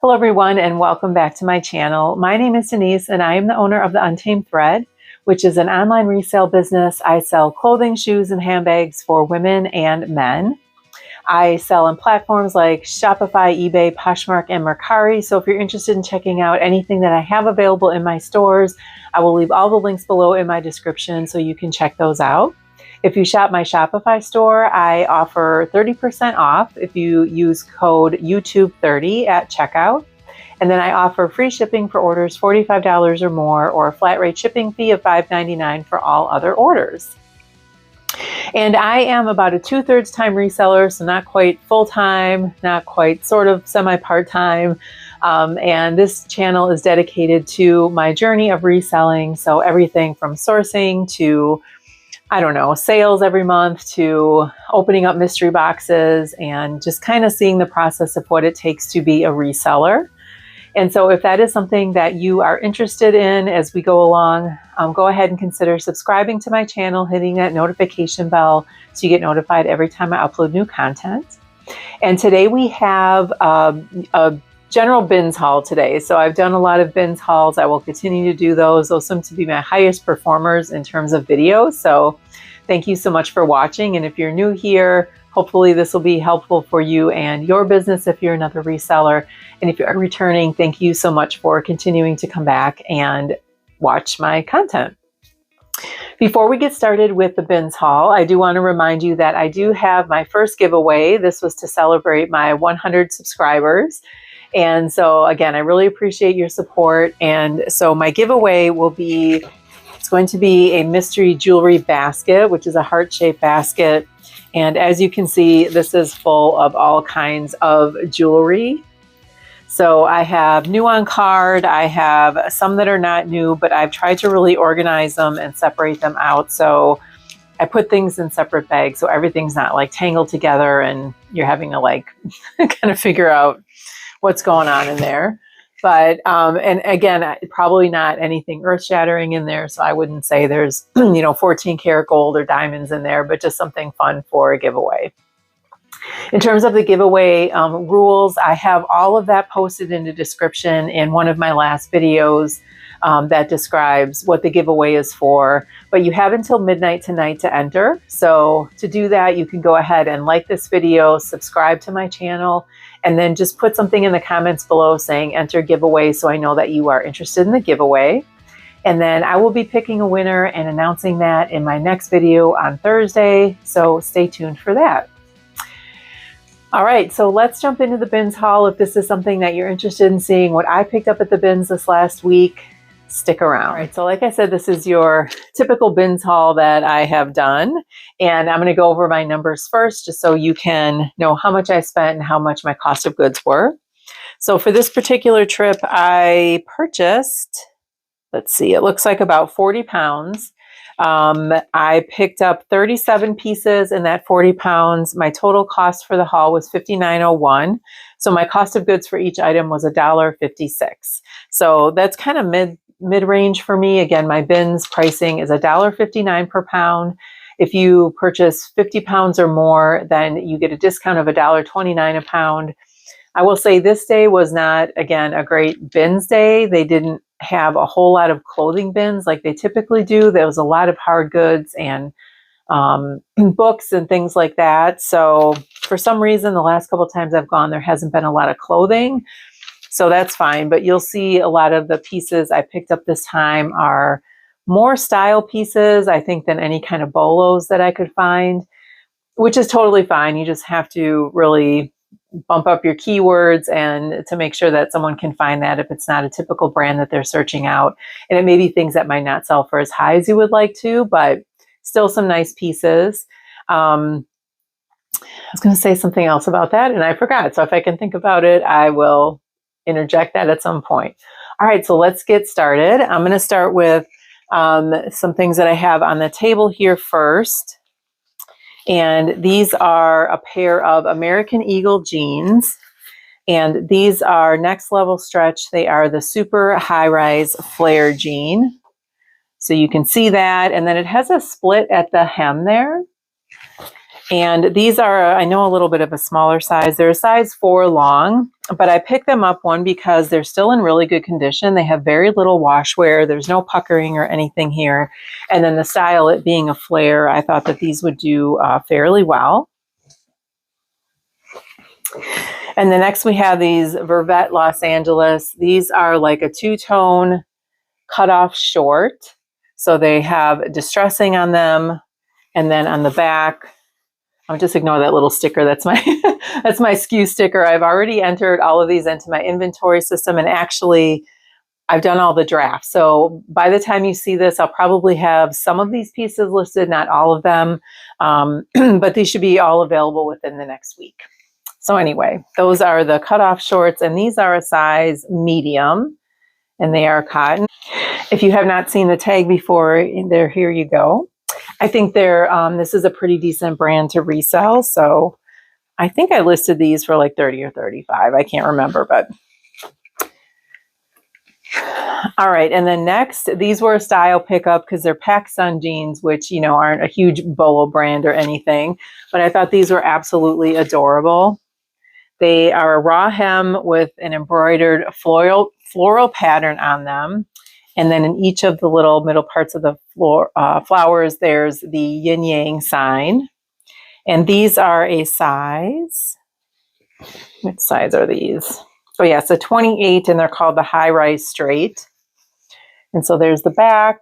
Hello everyone and welcome back to my channel. My name is Denise and I am the owner of The Untamed Thread, which is an online resale business. I sell clothing, shoes, and handbags for women and men. I sell on platforms like Shopify, eBay, Poshmark, and Mercari. So if you're interested in checking out anything that I have available in my stores, I will leave all the links below in my description so you can check those out. If you shop my Shopify store, I offer 30% off if you use code YouTube30 at checkout. And then I offer free shipping for orders $45 or more, or a flat rate shipping fee of $5.99 for all other orders. And I am about a 2/3 time reseller, so not quite full-time, not quite sort of semi-part-time. And this channel is dedicated to my journey of reselling. So everything from sourcing to sales every month, to opening up mystery boxes and just kind of seeing the process of what it takes to be a reseller. And so if that is something that you are interested in as we go along, go ahead and consider subscribing to my channel, hitting that notification bell so you get notified every time I upload new content. And today we have a general bins haul today. So I've done a lot of bins hauls. I will continue to do those. Those seem to be my highest performers in terms of video. So thank you so much for watching. And if you're new here, hopefully this will be helpful for you and your business if you're another reseller. And if you're returning, thank you so much for continuing to come back and watch my content. Before we get started with the bins haul, I do want to remind you that I do have my first giveaway. This was to celebrate my 100 subscribers. And so again, I really appreciate your support. And so my giveaway it's going to be a mystery jewelry basket, which is a heart-shaped basket. And as you can see, this is full of all kinds of jewelry. So I have new on card, I have some that are not new, but I've tried to really organize them and separate them out. So I put things in separate bags so everything's not like tangled together and you're having to like kind of figure out what's going on in there. But, and again, probably not anything earth-shattering in there. So I wouldn't say there's, 14 karat gold or diamonds in there, but just something fun for a giveaway. In terms of the giveaway rules, I have all of that posted in the description in one of my last videos that describes what the giveaway is for. But you have until midnight tonight to enter. So to do that, you can go ahead and like this video, subscribe to my channel, and then just put something in the comments below saying enter giveaway so I know that you are interested in the giveaway. And then I will be picking a winner and announcing that in my next video on Thursday. So stay tuned for that. All right, so let's jump into the bins haul. If this is something that you're interested in seeing what I picked up at the bins this last week, stick around. All right, so like I said, this is your typical bins haul that I have done. And I'm going to go over my numbers first, just so you can know how much I spent and how much my cost of goods were. So for this particular trip, I purchased, let's see, it looks like about 40 pounds. I picked up 37 pieces in that 40 pounds. My total cost for the haul was $59.01. So my cost of goods for each item was $1.56. So that's kind of mid-range for me. Again, my bins pricing is $1.59 per pound. If you purchase 50 pounds or more, then you get a discount of $1.29 a pound. I will say this day was not, again, a great bins day. They didn't have a whole lot of clothing bins like they typically do. There was a lot of hard goods and books and things like that. So for some reason, the last couple of times I've gone, there hasn't been a lot of clothing. So that's fine. But you'll see a lot of the pieces I picked up this time are more style pieces, I think, than any kind of bolos that I could find, which is totally fine. You just have to really bump up your keywords and to make sure that someone can find that if it's not a typical brand that they're searching out. And it may be things that might not sell for as high as you would like to, but still some nice pieces. I was going to say something else about that and I forgot. So if I can think about it, I will interject that at some point. All right, so let's get started. I'm going to start with some things that I have on the table here first. And these are a pair of American Eagle jeans. And these are next level stretch. They are the super high rise flare jean. So you can see that. And then it has a split at the hem there. And these are, I know, a little bit of a smaller size. They're a size 4 long. But I picked them up, one, because they're still in really good condition. They have very little wash wear. There's no puckering or anything here. And then the style, it being a flare, I thought that these would do fairly well. And the next we have these Vervet Los Angeles. These are like a two-tone cutoff short. So they have distressing on them. And then on the back, I'll just ignore that little sticker. That's my that's my SKU sticker. I've already entered all of these into my inventory system, and actually I've done all the drafts. So by the time you see this, I'll probably have some of these pieces listed, not all of them, but these should be all available within the next week. So anyway, those are the cutoff shorts, and these are a size medium, and they are cotton. If you have not seen the tag before, here you go. I think this is a pretty decent brand to resell. So I think I listed these for like 30 or 35. I can't remember, but all right. And then next, these were a style pickup because they're PacSun jeans, which, you know, aren't a huge Bolo brand or anything, but I thought these were absolutely adorable. They are a raw hem with an embroidered floral pattern on them. And then in each of the little middle parts of the flowers, there's the yin yang sign. And these are a size. What size are these? Oh, yeah, it's a 28, and they're called the high rise straight. And so there's the back.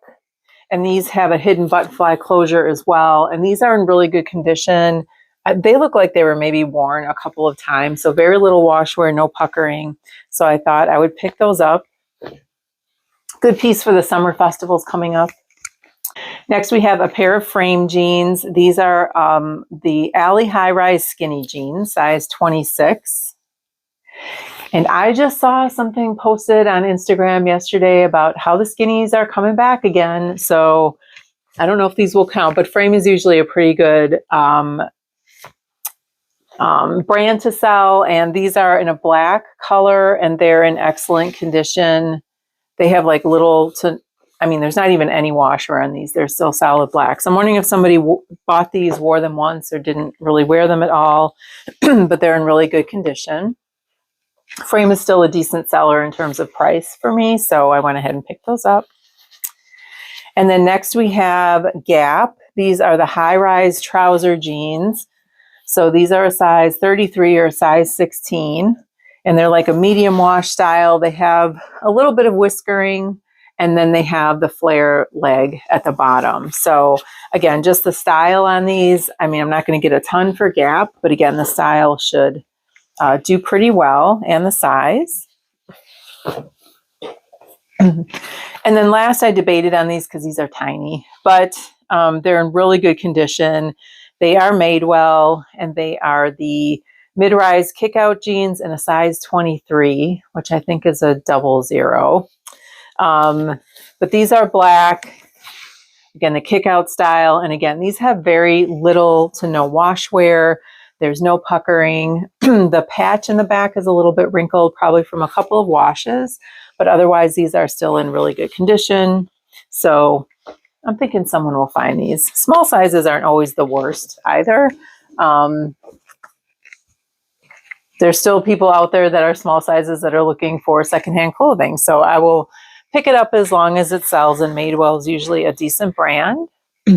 And these have a hidden butterfly closure as well. And these are in really good condition. They look like they were maybe worn a couple of times. So very little wash wear, no puckering. So I thought I would pick those up. Good piece for the summer festivals coming up. Next, we have a pair of frame jeans. These are the Alley High Rise Skinny Jeans, size 26. And I just saw something posted on Instagram yesterday about how the skinnies are coming back again. So I don't know if these will count, but frame is usually a pretty good brand to sell. And these are in a black color, and they're in excellent condition. They have like there's not even any wash wear on these. They're still solid black. So I'm wondering if somebody bought these, wore them once, or didn't really wear them at all, but they're in really good condition. Frame is still a decent seller in terms of price for me, so I went ahead and picked those up. And then next we have Gap. These are the high-rise trouser jeans. So these are a size 33 or a size 16. And they're like a medium wash style. They have a little bit of whiskering, and then they have the flare leg at the bottom. So again, just the style on these. I mean, I'm not going to get a ton for Gap, but again, the style should do pretty well, and the size. And then last, I debated on these because these are tiny, but they're in really good condition. They are made well, and they are the mid-rise kick-out jeans in a size 23, which I think is a 00. But these are black. Again, the kick-out style. And again, these have very little to no wash wear. There's no puckering. The patch in the back is a little bit wrinkled, probably from a couple of washes. But otherwise, these are still in really good condition. So I'm thinking someone will find these. Small sizes aren't always the worst either. There's still people out there that are small sizes that are looking for secondhand clothing. So I will pick it up as long as it sells, and Madewell is usually a decent brand. All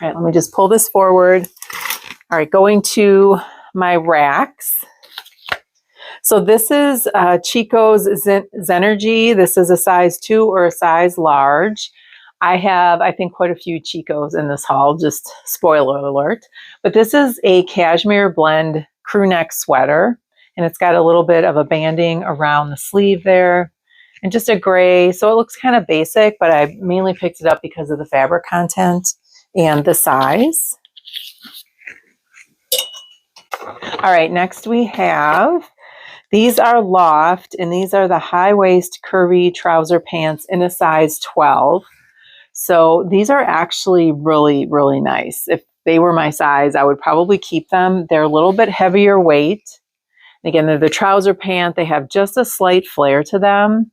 right, let me just pull this forward. All right, going to my racks. So this is Chico's Zenergy. This is a size 2 or a size large. I have, I think, quite a few Chicos in this haul, just spoiler alert. But this is a cashmere blend crew neck sweater, and it's got a little bit of a banding around the sleeve there, and just a gray. So it looks kind of basic, but I mainly picked it up because of the fabric content and the size. All right, next we have, these are Loft, and these are the high waist curvy trouser pants in a size 12. So these are actually really, really nice. If they were my size, I would probably keep them. They're a little bit heavier weight. Again, they're the trouser pant. They have just a slight flare to them.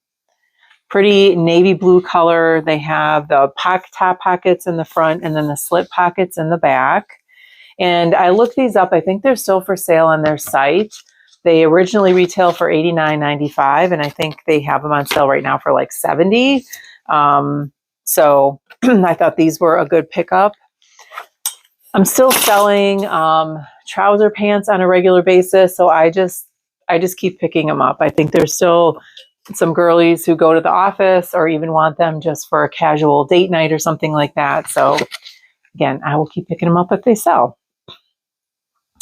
Pretty navy blue color. They have the top pockets in the front, and then the slip pockets in the back. And I looked these up. I think they're still for sale on their site. They originally retail for $89.95, and I think they have them on sale right now for like $70. So I thought these were a good pickup. I'm still selling trouser pants on a regular basis, so I just keep picking them up. I think there's still some girlies who go to the office or even want them just for a casual date night or something like that. So again, I will keep picking them up if they sell.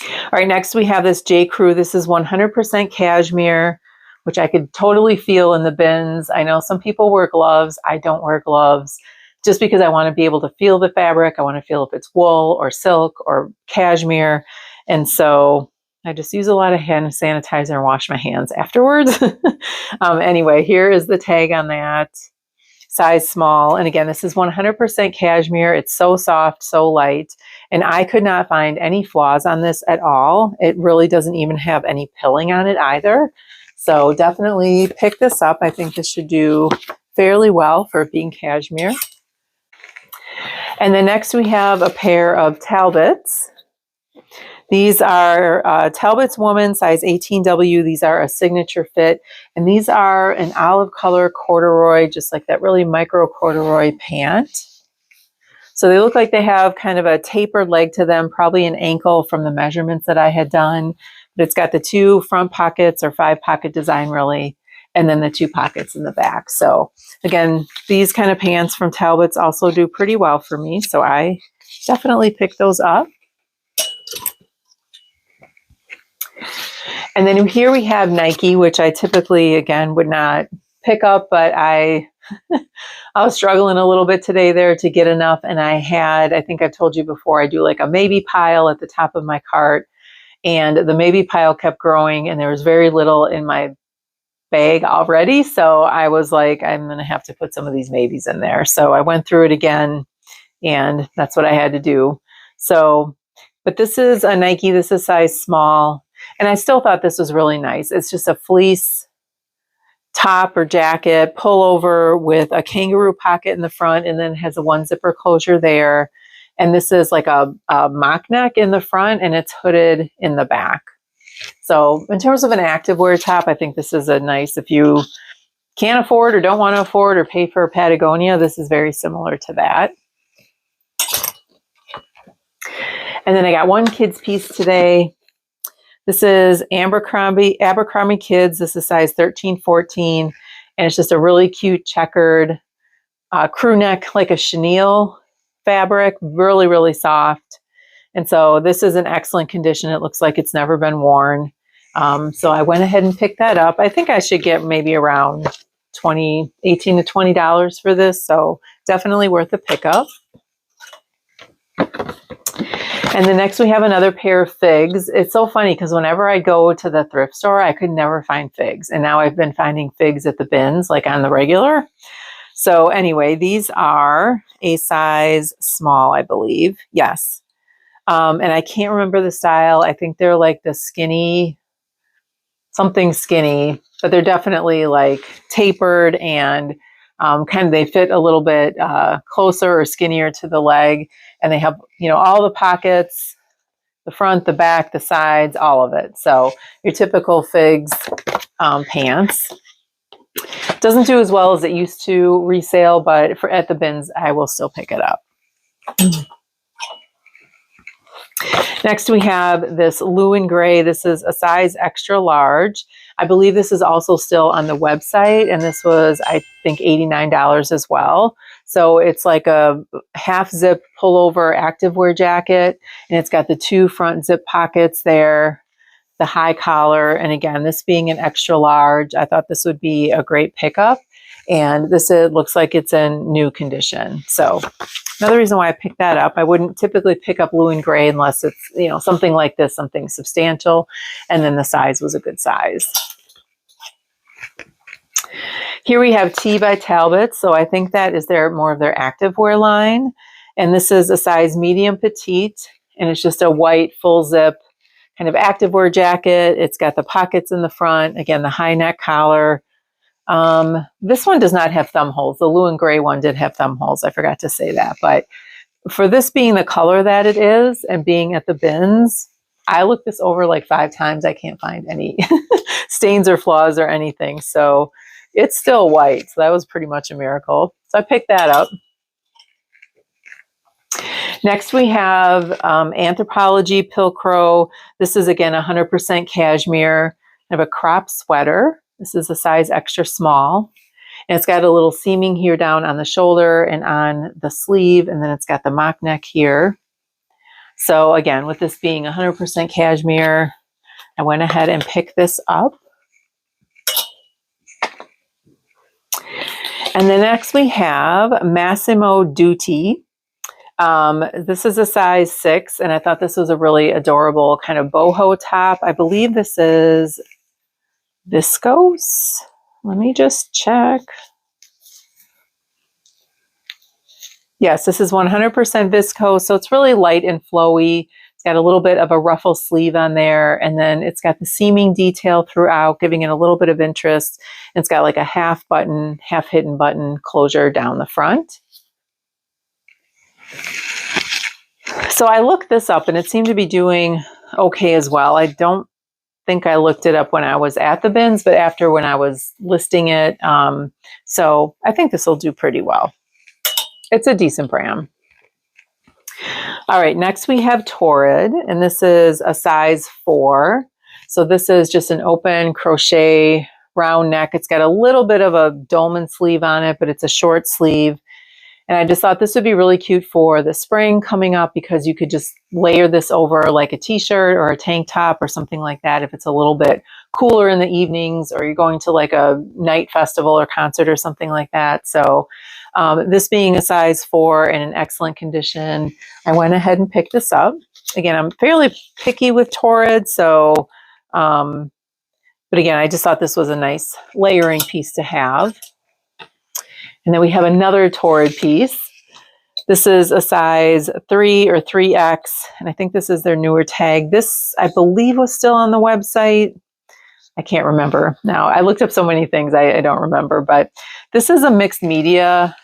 All right, next we have this J. Crew. This is 100% cashmere, which I could totally feel in the bins. I know some people wear gloves. I don't wear gloves just because I want to be able to feel the fabric. I want to feel if it's wool or silk or cashmere. And so I just use a lot of hand sanitizer and wash my hands afterwards. Anyway, here is the tag on that. Size small. And again, this is 100% cashmere. It's so soft, so light. And I could not find any flaws on this at all. It really doesn't even have any pilling on it either. So definitely pick this up. I think this should do fairly well for being cashmere. And then next we have a pair of Talbots. These are Talbot's Woman, size 18W. These are a signature fit. And these are an olive color corduroy, just like that really micro corduroy pant. So they look like they have kind of a tapered leg to them, probably an ankle from the measurements that I had done. But it's got the two front pockets or 5-pocket design really, and then the 2 pockets in the back. So again, these kind of pants from Talbot's also do pretty well for me. So I definitely pick those up. And then here we have Nike, which I typically, again, would not pick up, but I was struggling a little bit today there to get enough. And I think I've told you before, I do like a maybe pile at the top of my cart, and the maybe pile kept growing and there was very little in my bag already. So I was like, I'm going to have to put some of these maybes in there. So I went through it again, and that's what I had to do. So, but this is a Nike, this is size small. And I still thought this was really nice. It's just a fleece top or jacket, pullover with a kangaroo pocket in the front, and then has a 1-zipper closure there. And this is like a mock neck in the front, and it's hooded in the back. So in terms of an activewear top, I think this is a nice, if you can't afford or don't want to afford or pay for Patagonia, this is very similar to that. And then I got one kids piece today. This is Abercrombie Kids. This is size 13-14, and it's just a really cute checkered crew neck, like a chenille fabric, really, really soft. And so this is in excellent condition. It looks like it's never been worn. So I went ahead and picked that up. I think I should get maybe around $18 to $20 for this. So definitely worth a pickup. And then next we have another pair of figs. It's so funny because whenever I go to the thrift store, I could never find figs. And now I've been finding figs at the bins, like on the regular. So anyway, these are a size small, I believe. Yes. And I can't remember the style. I think they're like the skinny, something skinny, but they're definitely like tapered and kind of, they fit a little bit closer or skinnier to the leg. And they have, all the pockets, the front, the back, the sides, all of it. So your typical figs pants. Doesn't do as well as it used to resale, but at the bins, I will still pick it up. Next, we have this Lewin Gray. This is a size extra large. I believe this is also still on the website, and this was, I think, $89 as well. So it's like a half zip pullover activewear jacket, and it's got the 2 front zip pockets there, the high collar. And again, this being an extra large, I thought this would be a great pickup. And this looks like it's in new condition. So another reason why I picked that up, I wouldn't typically pick up Lewin Gray unless it's, something like this, something substantial. And then the size was a good size. Here we have Tea by Talbot. So I think that is more of their activewear line. And this is a size medium petite. And it's just a white full zip kind of activewear jacket. It's got the pockets in the front. Again, the high neck collar. This one does not have thumb holes. The Lewin Gray one did have thumb holes. I forgot to say that. But for this being the color that it is and being at the bins, I looked this over like 5 times. I can't find any stains or flaws or anything. So it's still white. So that was pretty much a miracle. So I picked that up. Next we have Anthropologie Pilcrow. This is again 100% cashmere. I have a crop sweater. This is a size extra small. And it's got a little seaming here down on the shoulder and on the sleeve. And then it's got the mock neck here. So again, with this being 100% cashmere, I went ahead and picked this up. And then next we have Massimo Dutti. This is a size 6, and I thought this was a really adorable kind of boho top. I believe this is viscose. Let me just check. Yes, this is 100% viscose, so it's really light and flowy. It's got a little bit of a ruffle sleeve on there, and then it's got the seaming detail throughout, giving it a little bit of interest. And it's got like a half button, half hidden button closure down the front. So I looked this up, and it seemed to be doing okay as well. I don't think I looked it up when I was at the bins, but after when I was listing it. So I think this will do pretty well. It's a decent brand. All right, next we have Torrid, and this is a size 4. So this is just an open crochet round neck. It's got a little bit of a dolman sleeve on it, but it's a short sleeve. And I just thought this would be really cute for the spring coming up, because you could just layer this over like a t-shirt or a tank top or something like that if it's a little bit cooler in the evenings, or you're going to like a night festival or concert or something like that. So this being a size 4 and in excellent condition, I went ahead and picked this up. Again, I'm fairly picky with Torrid, so but again, I just thought this was a nice layering piece to have. And then we have another Torrid piece. This is a size 3 or 3X, and I think this is their newer tag. This, I believe, was still on the website. I can't remember now. I looked up so many things, I don't remember, but this is a mixed media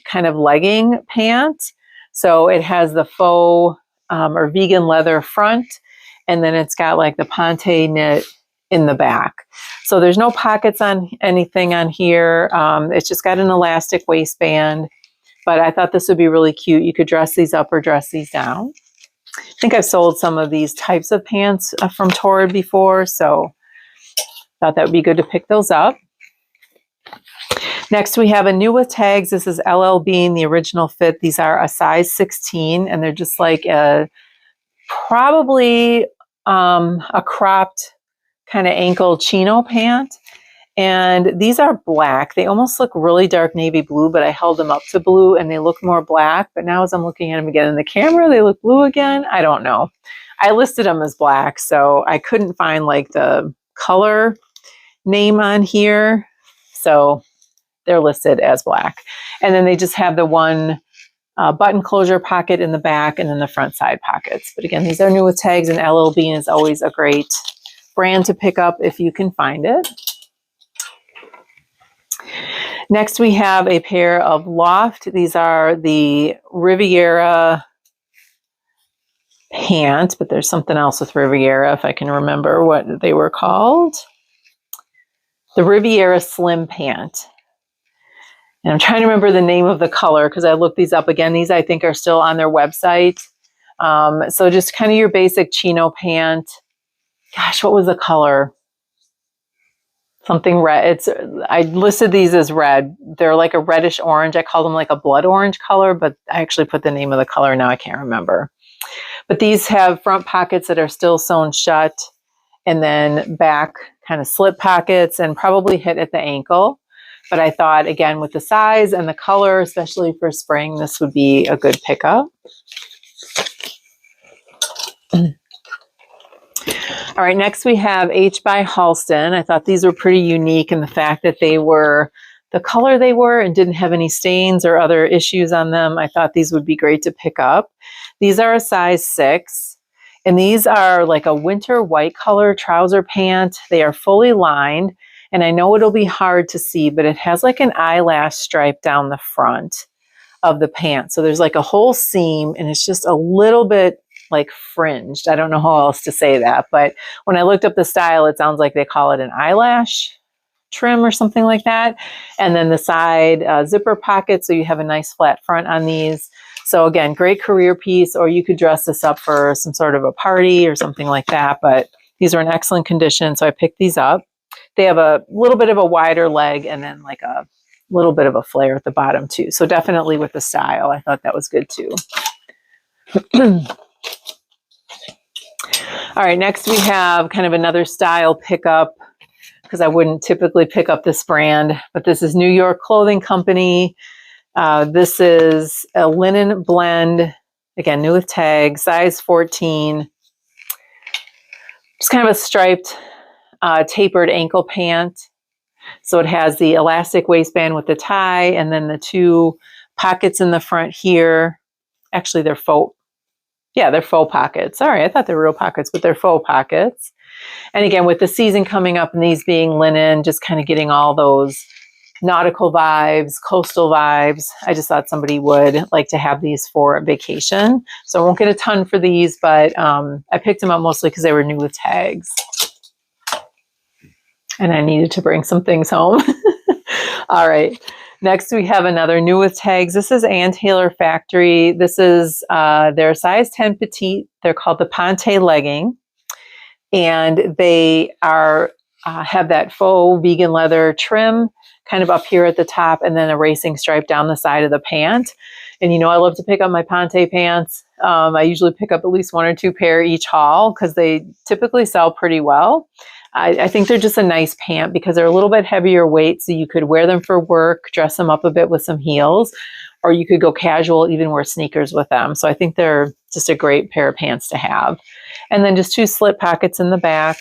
kind of legging pant. So it has the faux or vegan leather front, and then it's got like the ponte knit in the back. So there's no pockets on anything on here. It's just got an elastic waistband, but I thought this would be really cute. You could dress these up or dress these down. I think I've sold some of these types of pants from Torrid before, so thought that would be good to pick those up. Next, we have a new with tags. This is LL Bean, the original fit. These are a size 16, and they're just like probably a cropped kind of ankle chino pant. And these are black. They almost look really dark navy blue, but I held them up to blue and they look more black. But now as I'm looking at them again in the camera, they look blue again. I don't know. I listed them as black, so I couldn't find like the color name on here. So they're listed as black. And then they just have the one button closure pocket in the back and then the front side pockets. But again, these are new with tags, and LL Bean is always a great brand to pick up if you can find it. Next, we have a pair of Loft. These are the Riviera pant, but there's something else with Riviera if I can remember what they were called. The Riviera Slim pant. And I'm trying to remember the name of the color because I looked these up again. These I think are still on their website. So just kind of your basic chino pant. Gosh, what was the color? Something red. I listed these as red. They're like a reddish orange. I call them like a blood orange color, but I actually put the name of the color now. I can't remember. But these have front pockets that are still sewn shut, and then back kind of slip pockets and probably hit at the ankle. But I thought, again, with the size and the color, especially for spring, this would be a good pickup. All right, next we have H by Halston. I thought these were pretty unique in the fact that they were the color they were and didn't have any stains or other issues on them. I thought these would be great to pick up. These are a size 6, and these are like a winter white color trouser pant. They are fully lined, and I know it'll be hard to see, but it has like an eyelash stripe down the front of the pant. So there's like a whole seam, and it's just a little bit like fringed. I don't know how else to say that, but when I looked up the style, it sounds like they call it an eyelash trim or something like that. And then the side zipper pocket, so you have a nice flat front on these. So again, great career piece, or you could dress this up for some sort of a party or something like that, but these are in excellent condition, so I picked these up. They have a little bit of a wider leg and then like a little bit of a flare at the bottom too. So definitely with the style, I thought that was good too. All right, next we have kind of another style pickup, because I wouldn't typically pick up this brand, but this is New York Clothing Company. This is a linen blend, again, new with tags, size 14. It's kind of a striped, tapered ankle pant. So it has the elastic waistband with the tie, and then the two pockets in the front here. Actually, they're faux. Yeah, they're faux pockets. Sorry, I thought they were real pockets, but they're faux pockets. And again, with the season coming up and these being linen, just kind of getting all those nautical vibes, coastal vibes. I just thought somebody would like to have these for a vacation. So I won't get a ton for these, but I picked them up mostly because they were new with tags. And I needed to bring some things home. All right. Next, we have another new with tags. This is Ann Taylor Factory. This is their size 10 petite. They're called the Ponte legging. And they are have that faux vegan leather trim kind of up here at the top, and then a racing stripe down the side of the pant. And you know, I love to pick up my Ponte pants. I usually pick up at least 1 or 2 pair each haul because they typically sell pretty well. I think they're just a nice pant because they're a little bit heavier weight, so you could wear them for work, dress them up a bit with some heels, or you could go casual, even wear sneakers with them. So I think they're just a great pair of pants to have. And then just 2 slip pockets in the back.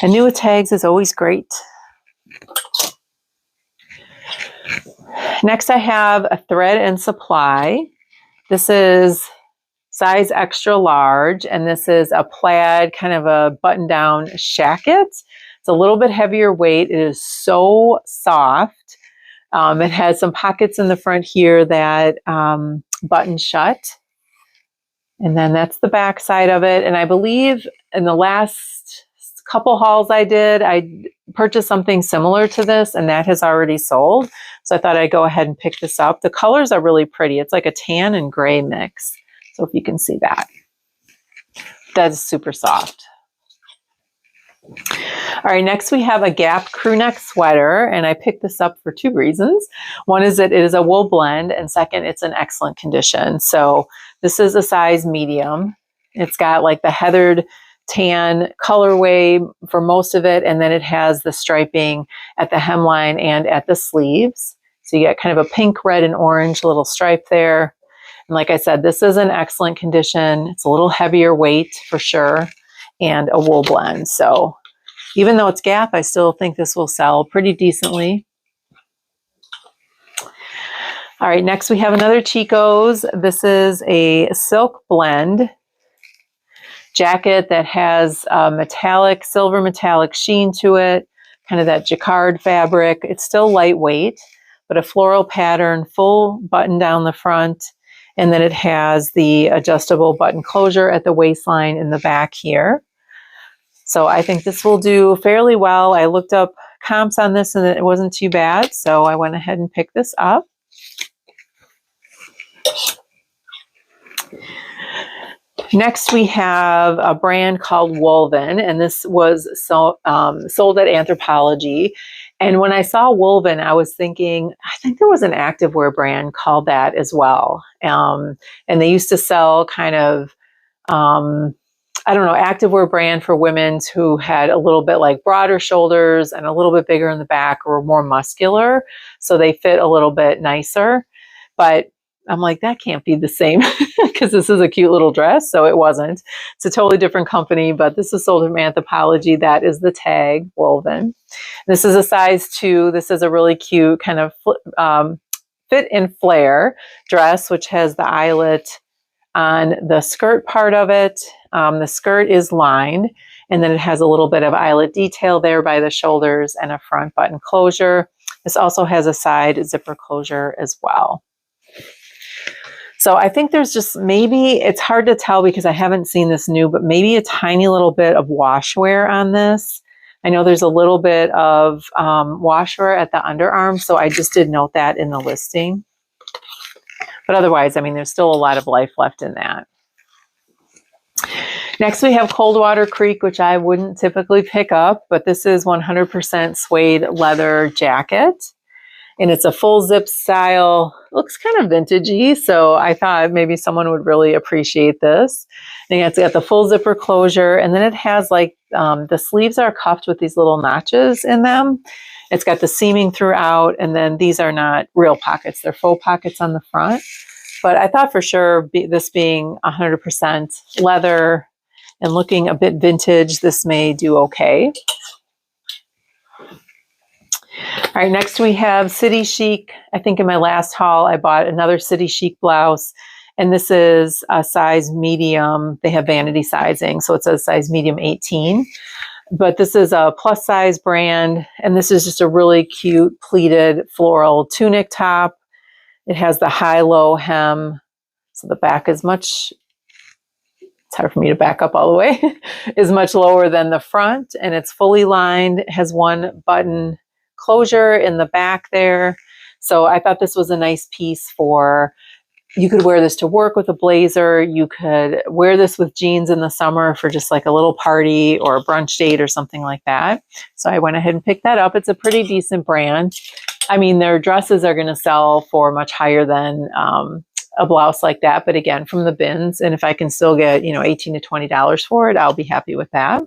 And new with tags is always great. Next, I have a Thread and Supply. This is size extra large, and this is a plaid, kind of a button-down shacket. It's a little bit heavier weight. It is so soft. It has some pockets in the front here that button shut. And then that's the back side of it. And I believe in the last couple hauls I did, I purchased something similar to this, and that has already sold. So I thought I'd go ahead and pick this up. The colors are really pretty. It's like a tan and gray mix. So if you can see that, that's super soft. All right, next we have a Gap crew neck sweater, and I picked this up for 2 reasons. One is that it is a wool blend, and second, it's in excellent condition. So this is a size medium. It's got like the heathered tan colorway for most of it, and then it has the striping at the hemline and at the sleeves. So you get kind of a pink, red, and orange little stripe there. And like I said, this is in excellent condition. It's a little heavier weight for sure, and a wool blend. So even though it's Gap, I still think this will sell pretty decently. All right, next we have another Chico's. This is a silk blend jacket that has a metallic, silver metallic sheen to it, kind of that jacquard fabric. It's still lightweight, but a floral pattern, full button down the front. And then it has the adjustable button closure at the waistline in the back here. So I think this will do fairly well. I looked up comps on this and it wasn't too bad. So I went ahead and picked this up. Next, we have a brand called Woven, and this was sold at Anthropologie. And when I saw Woven, I was thinking, I think there was an activewear brand called that as well. And they used to sell kind of, I don't know, activewear brand for women who had a little bit like broader shoulders and a little bit bigger in the back, or more muscular. So they fit a little bit nicer. But I'm like, that can't be the same because this is a cute little dress. So it wasn't. It's a totally different company, but this is sold from Anthropologie. That is the tag, Woven. This is a size 2. This is a really cute kind of fit and flare dress, which has the eyelet on the skirt part of it. The skirt is lined, and then it has a little bit of eyelet detail there by the shoulders and a front button closure. This also has a side zipper closure as well. So I think there's just maybe, it's hard to tell because I haven't seen this new, but maybe a tiny little bit of wash wear on this. I know there's a little bit of wash wear at the underarm, so I just did note that in the listing. But otherwise, I mean, there's still a lot of life left in that. Next, we have Coldwater Creek, which I wouldn't typically pick up, but this is 100% suede leather jacket. And it's a full zip style. Looks kind of vintagey, so I thought maybe someone would really appreciate this. And it's got the full zipper closure, and then it has like the sleeves are cuffed with these little notches in them. It's got the seaming throughout, and then these are not real pockets. They're faux pockets on the front. But I thought for sure, this being 100% leather and looking a bit vintage, this may do okay. All right, next we have City Chic. I think in my last haul, I bought another City Chic blouse, and this is a size medium. They have vanity sizing, so it's a size medium 18. But this is a plus size brand, and this is just a really cute pleated floral tunic top. It has the high-low hem, so the back is much, it's hard for me to back up all the way, is much lower than the front, and it's fully lined. It has one button closure in the back there. So I thought this was a nice piece for, you could wear this to work with a blazer. You could wear this with jeans in the summer for just like a little party or a brunch date or something like that. So I went ahead and picked that up. It's a pretty decent brand. I mean, their dresses are going to sell for much higher than a blouse like that. But again, from the bins, and if I can still get, you know, $18 to $20 for it, I'll be happy with that.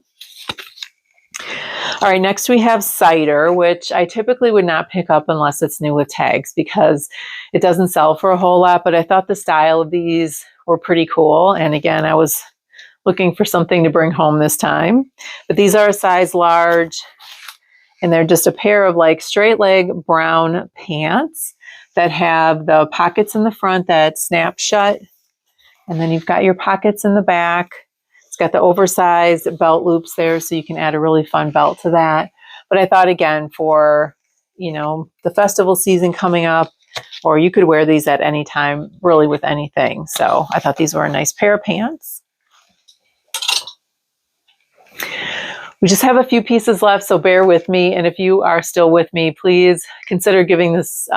All right, next we have Cider, which I typically would not pick up unless it's new with tags because it doesn't sell for a whole lot, but I thought the style of these were pretty cool. And again, I was looking for something to bring home this time. But these are a size large, and they're just a pair of like straight leg brown pants that have the pockets in the front that snap shut. And then you've got your pockets in the back. It's got the oversized belt loops there, so you can add a really fun belt to that. But I thought, again, for, you know, the festival season coming up, or you could wear these at any time, really with anything. So I thought these were a nice pair of pants. We just have a few pieces left, so bear with me. And if you are still with me, please consider giving this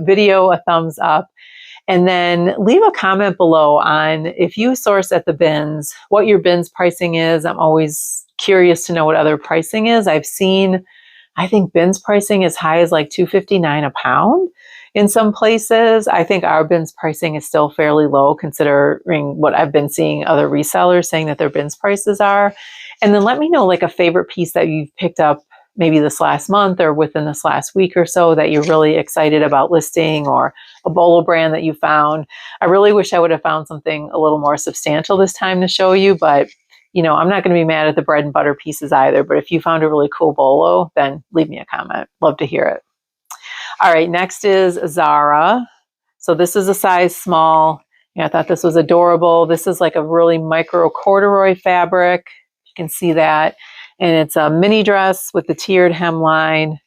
video a thumbs up. And then leave a comment below on if you source at the bins, what your bins pricing is. I'm always curious to know what other pricing is. I've seen, I think bins pricing as high as like $2.59 a pound in some places. I think our bins pricing is still fairly low considering what I've been seeing other resellers saying that their bins prices are. And then let me know like a favorite piece that you've picked up maybe this last month or within this last week or so that you're really excited about listing, or a bolo brand that you found. I really wish I would have found something a little more substantial this time to show you, but you know, I'm not going to be mad at the bread and butter pieces either, but if you found a really cool bolo, then leave me a comment. Love to hear it. All right, next is Zara. So this is a size small. I thought this was adorable. This is like a really micro corduroy fabric. You can see that. And it's a mini dress with the tiered hemline.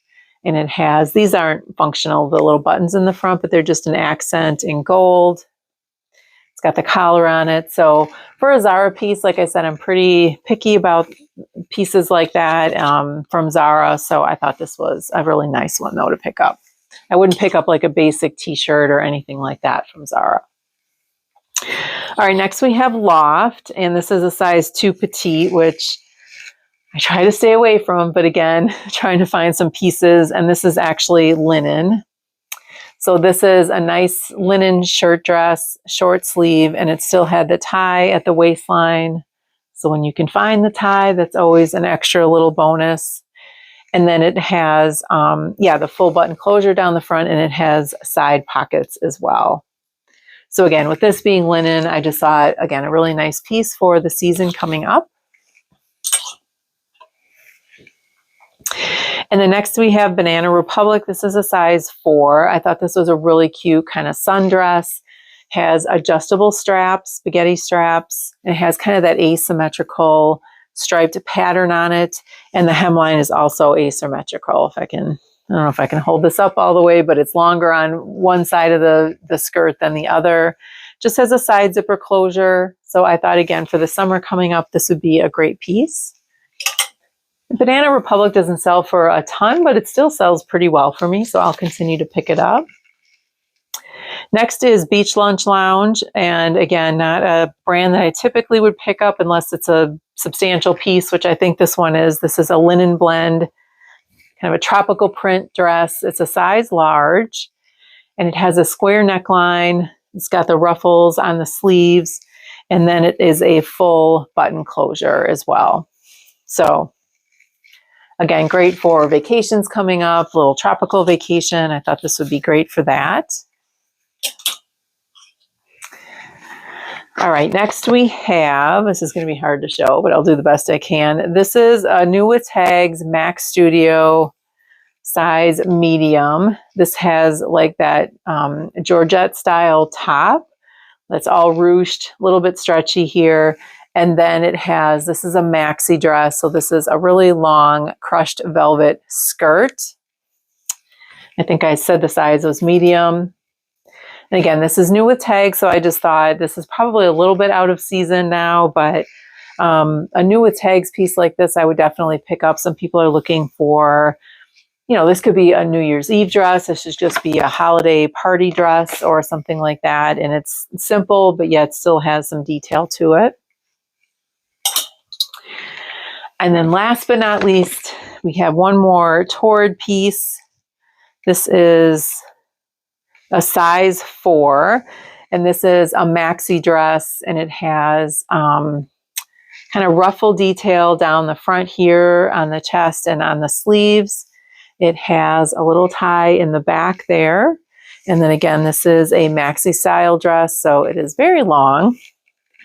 And it has, these aren't functional, the little buttons in the front, but they're just an accent in gold. It's got the collar on it. So for a Zara piece, like I said, I'm pretty picky about pieces like that from Zara. So I thought this was a really nice one though to pick up. I wouldn't pick up like a basic t-shirt or anything like that from Zara. All right, next we have Loft, and this is a size 2 petite, which I try to stay away from, but again, trying to find some pieces, and this is actually linen. So this is a nice linen shirt dress, short sleeve, and it still had the tie at the waistline. So when you can find the tie, that's always an extra little bonus. And then it has, the full button closure down the front, and it has side pockets as well. So again, with this being linen, I just thought, again, a really nice piece for the season coming up. And then next we have Banana Republic. This is a size 4. I thought this was a really cute kind of sundress. Has adjustable straps, spaghetti straps. It has kind of that asymmetrical striped pattern on it. And the hemline is also asymmetrical. I don't know if I can hold this up all the way, but it's longer on one side of the skirt than the other. Just has a side zipper closure. So I thought, again, for the summer coming up, this would be a great piece. Banana Republic doesn't sell for a ton, but it still sells pretty well for me, so I'll continue to pick it up. Next is Beach Lunch Lounge, and again, not a brand that I typically would pick up unless it's a substantial piece, which I think this one is. This is a linen blend, kind of a tropical print dress. It's a size large, and it has a square neckline. It's got the ruffles on the sleeves, and then it is a full button closure as well. So again, great for vacations coming up, a little tropical vacation. I thought this would be great for that. All right, next we have, this is going to be hard to show, but I'll do the best I can. This is a New with Tags Max Studio size medium. This has like that Georgette style top that's all ruched, a little bit stretchy here. And then it has, this is a maxi dress. So this is a really long crushed velvet skirt. I think I said the size was medium. And again, this is New with Tags, so I just thought this is probably a little bit out of season now, but a New with Tags piece like this, I would definitely pick up. Some people are looking for, you know, this could be a New Year's Eve dress. This should just be a holiday party dress or something like that. And it's simple, but yet still has some detail to it. And then last but not least, we have one more Torrid piece. This is a size 4, and this is a maxi dress, and it has kind of ruffle detail down the front here on the chest and on the sleeves. It has a little tie in the back there. And then again, this is a maxi style dress, so it is very long.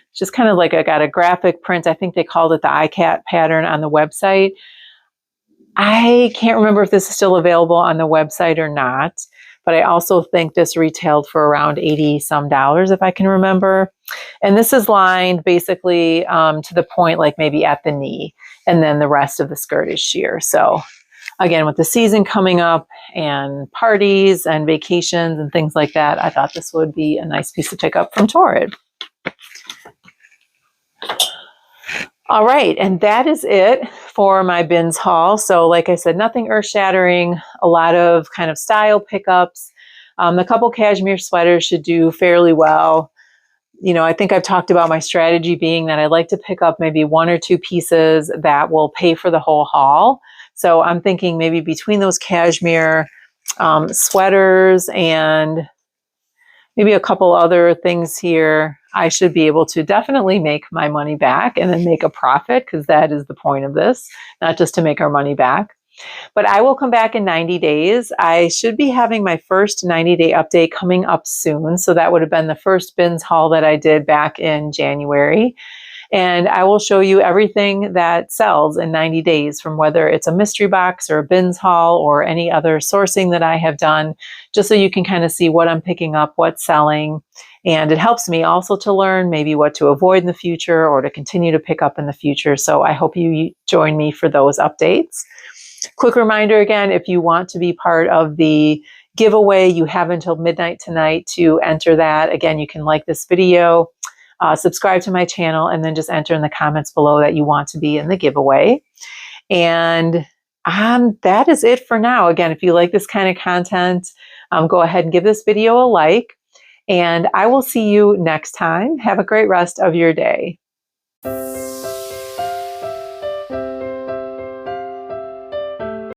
It's just kind of like I got a graphic print. I think they called it the iCat pattern on the website. I can't remember if this is still available on the website or not, but I also think this retailed for around $80 some, if I can remember. And this is lined basically to the point, like maybe at the knee, and then the rest of the skirt is sheer. So again, with the season coming up and parties and vacations and things like that, I thought this would be a nice piece to pick up from Torrid. All right, and that is it for my bins haul. So like I said, nothing earth-shattering, a lot of kind of style pickups. The couple cashmere sweaters should do fairly well. You know, I think I've talked about my strategy being that I like to pick up maybe 1 or 2 pieces that will pay for the whole haul. So I'm thinking maybe between those cashmere sweaters and maybe a couple other things here, I should be able to definitely make my money back and then make a profit, because that is the point of this, not just to make our money back. But I will come back in 90 days. I should be having my first 90-day update coming up soon. So that would have been the first bins haul that I did back in January. And I will show you everything that sells in 90 days, from whether it's a mystery box or a bins haul or any other sourcing that I have done, just so you can kind of see what I'm picking up, what's selling. And it helps me also to learn maybe what to avoid in the future or to continue to pick up in the future. So I hope you join me for those updates. Quick reminder again, if you want to be part of the giveaway, you have until midnight tonight to enter that. Again, you can like this video, subscribe to my channel, and then just enter in the comments below that you want to be in the giveaway. And that is it for now. Again, if you like this kind of content, go ahead and give this video a like, and I will see you next time. Have a great rest of your day.